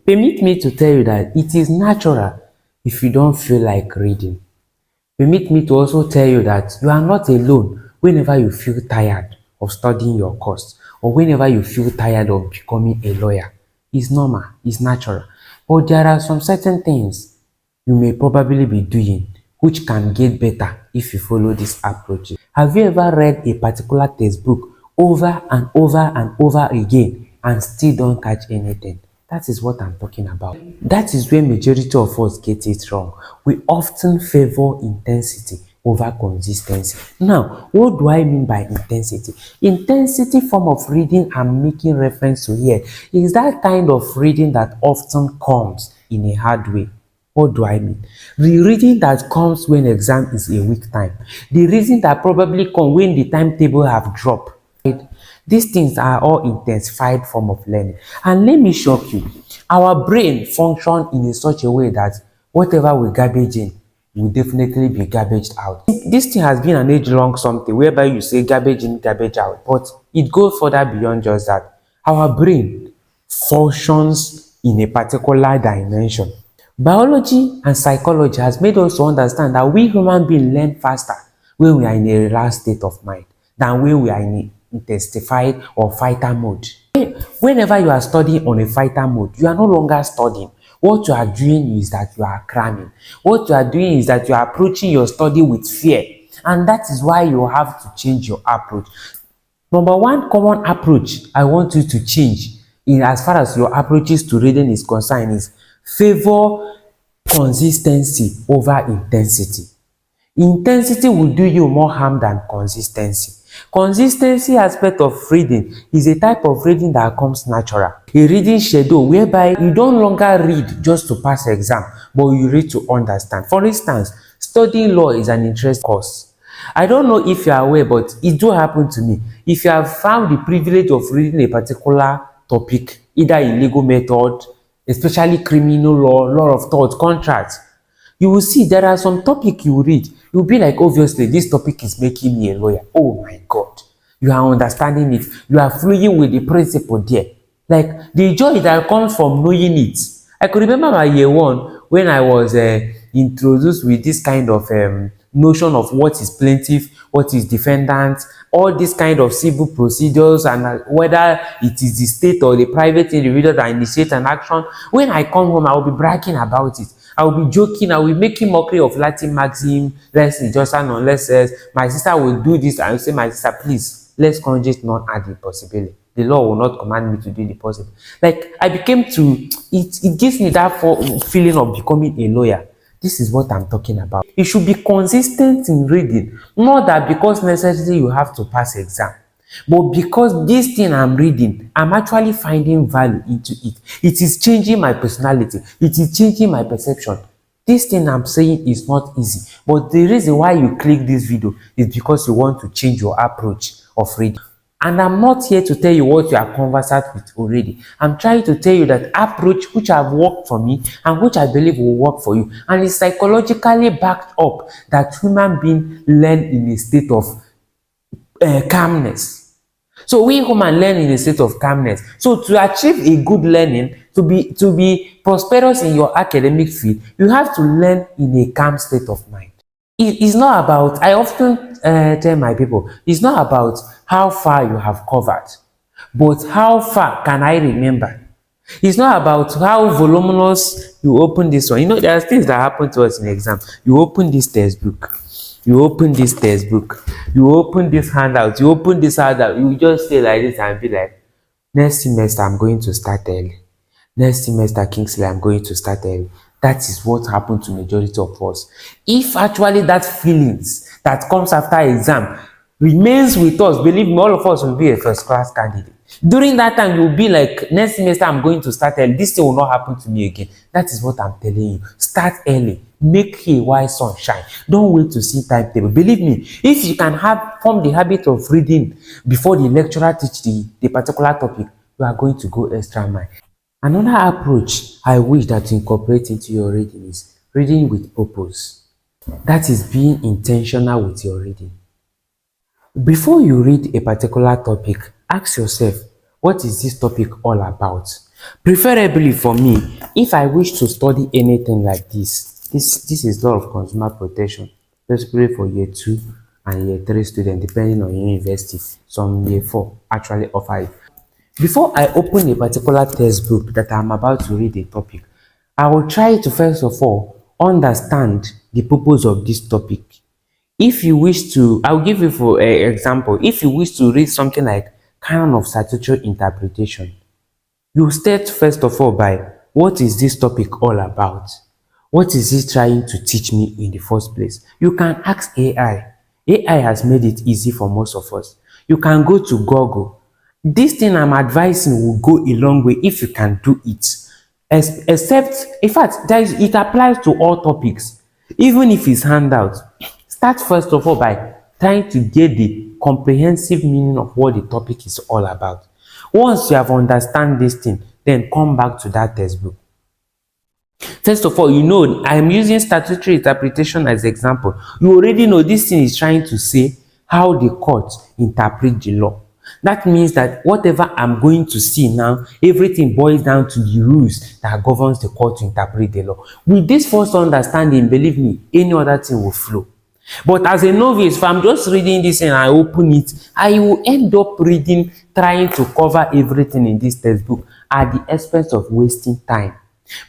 Permit me to tell you that it is natural if you don't feel like reading. Permit me to also tell you that you are not alone whenever you feel tired of studying your course or whenever you feel tired of becoming a lawyer. It's normal, it's natural. But there are some certain things you may probably be doing which can get better if you follow this approach. Have you ever read a particular textbook over and over and over again and still don't catch anything? That is what I'm talking about. That is where majority of us get it wrong. We often favor intensity over consistency. Now, what do I mean by intensity? Intensity form of reading I'm making reference to here is that kind of reading that often comes in a hard way. What do I mean? The reading that comes when exam is a week time. The reason that probably come when the timetable have dropped. These things are all intensified form of learning. And let me shock you, our brain function in such a way that whatever we garbage in will definitely be garbaged out. This thing has been an age-long something whereby you say garbage in, garbage out, but it goes further beyond just that. Our brain functions in a particular dimension. Biology and psychology has made us to understand that we human beings learn faster when we are in a relaxed state of mind than when we are in a intensified or fighter mode. Whenever you are studying on a fighter mode, you are no longer studying. What you are doing is that you are cramming. What you are doing is that you are approaching your study with fear. And that is why you have to change your approach. Number one common approach I want you to change in as far as your approaches to reading is concerned is favor consistency over intensity. Intensity will do you more harm than consistency. Consistency aspect of reading is a type of reading that comes natural. A reading schedule whereby you don't longer read just to pass exam, but you read to understand. For instance, studying law is an interest course. I don't know if you are aware, but it do happen to me. If you have found the privilege of reading a particular topic, either in legal method, especially criminal law of tort, contracts, you will see there are some topic you read. You'll be like, obviously, this topic is making me a lawyer. Oh my God. You are understanding it. You are flowing with the principle there. Like the joy that comes from knowing it. I could remember my year one when I was introduced with this kind of notion of what is plaintiff, what is defendant, all these kind of civil procedures, and whether it is the state or the private individual that initiate an action. When I come home, I will be bragging about it. I will be joking, I will be making mockery of Latin maxim, less injustice unless my sister will do this, and I will say, my sister, please, let's conjure not add the possibility. The law will not command me to do the possible. Like I became to, it gives me that feeling of becoming a lawyer. This is what I'm talking about. You should be consistent in reading, not that because necessarily you have to pass exam, but because this thing I'm reading, I'm actually finding value into it. It is changing my personality. It is changing my perception. This thing I'm saying is not easy, but the reason why you click this video is because you want to change your approach of reading. And I'm not here to tell you what you are conversant with already. I'm trying to tell you that approach which have worked for me and which I believe will work for you. And it's psychologically backed up that human beings learn in a state of calmness. So we human learn in a state of calmness. So to achieve a good learning, to be prosperous in your academic field, you have to learn in a calm state of mind. It's not about, I often tell my people, it's not about how far you have covered, but how far can I remember. It's not about how voluminous you open this one. You know, there are things that happen to us in exam. You open this textbook, you open this textbook, you open this handout, you open this handout, you just stay like this and be like, next semester I'm going to start early. Next semester, Kingsley, I'm going to start early. That is what happened to majority of us. If actually that feelings that comes after exam remains with us, believe me, all of us will be a first class candidate. During that time, you'll be like, next semester, I'm going to start early. This thing will not happen to me again. That is what I'm telling you. Start early. Make hay while sun shine. Don't wait to see timetable. Believe me, if you can form the habit of reading before the lecturer teach the particular topic, you are going to go extra mile. Another approach I wish that you incorporate into your reading is reading with purpose. That is being intentional with your reading. Before you read a particular topic, ask yourself, what is this topic all about? Preferably for me, if I wish to study anything like this is law of consumer protection, especially for year 2 and year 3 students, depending on your university. Some year 4 actually offer it. Before I open a particular textbook that I'm about to read a topic, I will try to first of all understand the purpose of this topic. If you wish to, I'll give you for example, if you wish to read something like canon of statutory interpretation, you start first of all by, what is this topic all about? What is it trying to teach me in the first place? You can ask AI. AI has made it easy for most of us. You can go to Google. This thing I'm advising will go a long way if you can do it. Except, in fact, it applies to all topics. Even if it's handout, start first of all by trying to get the comprehensive meaning of what the topic is all about. Once you have understand this thing, then come back to that textbook. First of all, you know, I'm using statutory interpretation as example. You already know this thing is trying to say how the court interpret the law. That means that whatever I'm going to see now, everything boils down to the rules that governs the court to interpret the law. With this first understanding, believe me, any other thing will flow. But as a novice, if I'm just reading this and I open it, I will end up reading, trying to cover everything in this textbook at the expense of wasting time.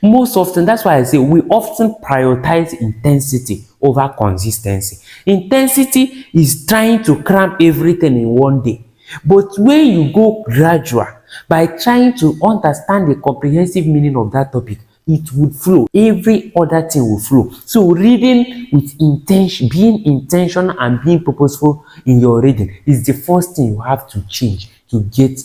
Most often, that's why I say we often prioritize intensity over consistency. Intensity is trying to cram everything in one day. But when you go gradual, by trying to understand the comprehensive meaning of that topic, it would flow. Every other thing will flow. So reading with intention, being intentional and being purposeful in your reading is the first thing you have to change to get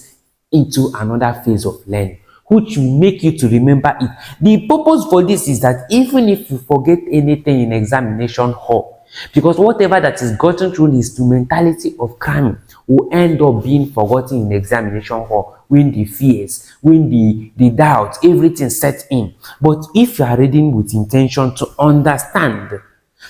into another phase of learning, which will make you to remember it. The purpose for this is that even if you forget anything in examination hall, because whatever that is gotten through the instrumentality of cramming will end up being forgotten in examination hall when the fears, when the doubts, everything sets in. But if you are reading with intention to understand,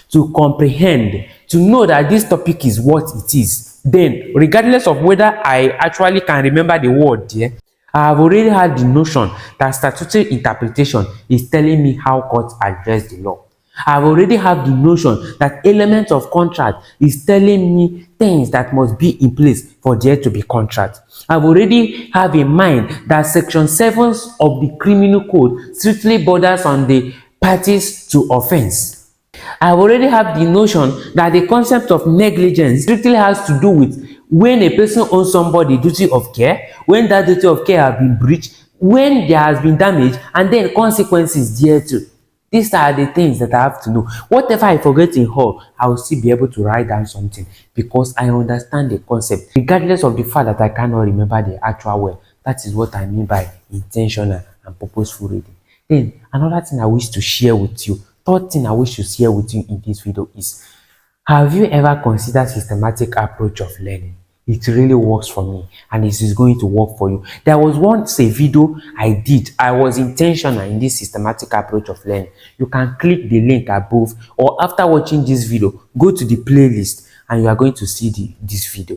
to comprehend, to know that this topic is what it is, then regardless of whether I actually can remember the word here, I have already had the notion that statutory interpretation is telling me how courts address the law. I've already have the notion that element of contract is telling me things that must be in place for there to be contract. I've already have in mind that section 7 of the criminal code strictly borders on the parties to offense. I already have the notion that the concept of negligence strictly has to do with when a person owes somebody duty of care, when that duty of care has been breached, when there has been damage, and then consequences thereto. These are the things that I have to know. Whatever I forget in hall, I will still be able to write down something because I understand the concept, regardless of the fact that I cannot remember the actual word. That is what I mean by intentional and purposeful reading. Then, another thing I wish to share with you, third thing I wish to share with you in this video is, have you ever considered systematic approach of learning? It really works for me and it is going to work for you. There was once a video I did. I was intentional in this systematic approach of learning. You can click the link above, or after watching this video, go to the playlist and you are going to see this video.